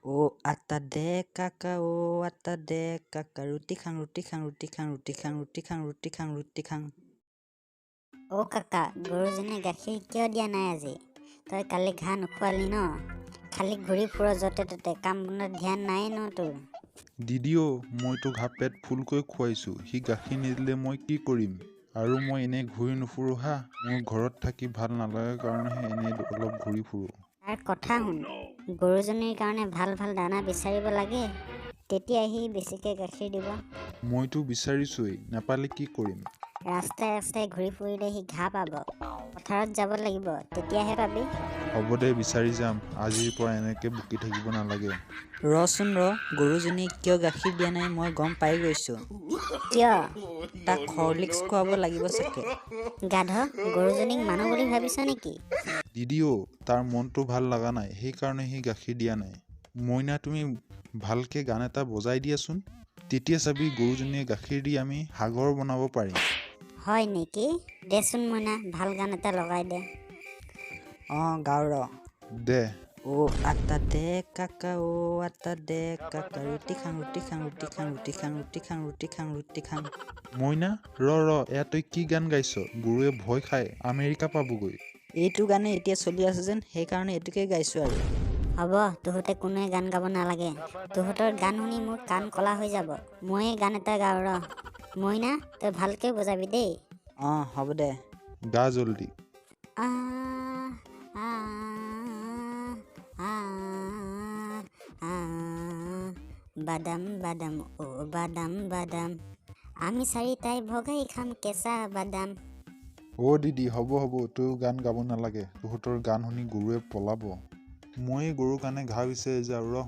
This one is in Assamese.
ও আটা দে কাকা ও আটা দে কাকা ৰুটি খাং ৰুটি খাং ৰুটি খাং ৰুটি খাং ৰুটি খাং ৰুটি খাং ৰুটি খাং অ' কাকা, গৰুজনীয়ে গাখীৰ কিয় দিয়া নাই আজি? তই কালি ঘাঁহ নোখোৱালি ন? খালি ঘূৰি ফুৰ য'তে ত'তে, কাম বনত ধ্যান নাই ন তোৰ? দিদিও মইতো ঘাঁহ পেট ফুলকৈ খুৱাইছোঁ, সি গাখীৰ নিদিলে মই কি কৰিম? আৰু মই এনেই ঘূৰি নুফুৰোঁ হা, মোৰ ঘৰত থাকি ভাল নালাগে কাৰণেহে এনেই অলপ ঘূৰি ফুৰোঁ। তাৰ কথা শুন, গৰুজনীৰ কাৰণে ভাল ভাল দানা বিচাৰিব লাগে, তেতিয়া সি বেছিকৈ গাখীৰ দিব। মইতো বিচাৰিছোৱেই, নাপালে কি কৰিম? ৰাস্তাই ৰাস্তাই ঘূৰি ফুৰিলে সি ঘাঁহ পাব, পথাৰত যাব লাগিব, তেতিয়াহে পাবি। হ'ব দে, বিচাৰি যাম, আজিৰ পৰা এনেকৈ বকি থাকিব নালাগে। ৰচোন গৰুজনীয়ে কিয় গাখীৰ দিয়া নাই মই গম পাই গৈছোঁ। কিয়? তাক হৰলিক্স খুৱাব লাগিব চাগে। গাধ, গৰুজনীক মানুহ বুলি ভাবিছ নেকি? দিদিও তাৰ মনটো ভাল লগা নাই, সেইকাৰণে সি গাখীৰ দিয়া নাই। মইনা তুমি ভালকৈ গান এটা বজাই দিয়াচোন, তেতিয়া চাবি গৰুজনীয়ে গাখীৰ দি আমি সাগৰ বনাব পাৰিম। হয় নেকি? দেচোন মইনা, ভাল গান এটা লগাই দে। গাওঁ দে। ও আটা দে কাকা ও আটা দে কাকা ৰুটি খাং ৰুটি খাং ৰুটি খাং ৰুটি খাং ৰুটি খাং ৰুটি খাং ৰুটি খাং মইনা এয়া তই কি গান গাইছ? গৰুৱে ভয় খায়, আমেৰিকা পাবগৈ। এইটো গানে এতিয়া চলি আছে যেন, সেইকাৰণে এইটোকে গাইছোঁ আৰু। হ'ব, তহঁতে কোনোৱে গান গাব নালাগে। তহঁতৰ গান শুনি মোৰ কাণ কলা হৈ যাব। ময়ে গান এটা গাওঁ ৰ। মইনা, তই ভালকৈ বজাবি দেই। হ'ব দে। গা জল্দি। বাদাম বাদাম ও বাদাম বাদাম, আমি চাৰিটাই ভগাই খাম কেঁচা বাদাম। অ' দিদি হ'ব, তইও গান গাব নালাগে, তহঁতৰ গান শুনি গৰুৱে পলাব। ময়ে গৰুৰ কাৰণে ঘাঁহ বিচাৰি যাওঁ ৰ।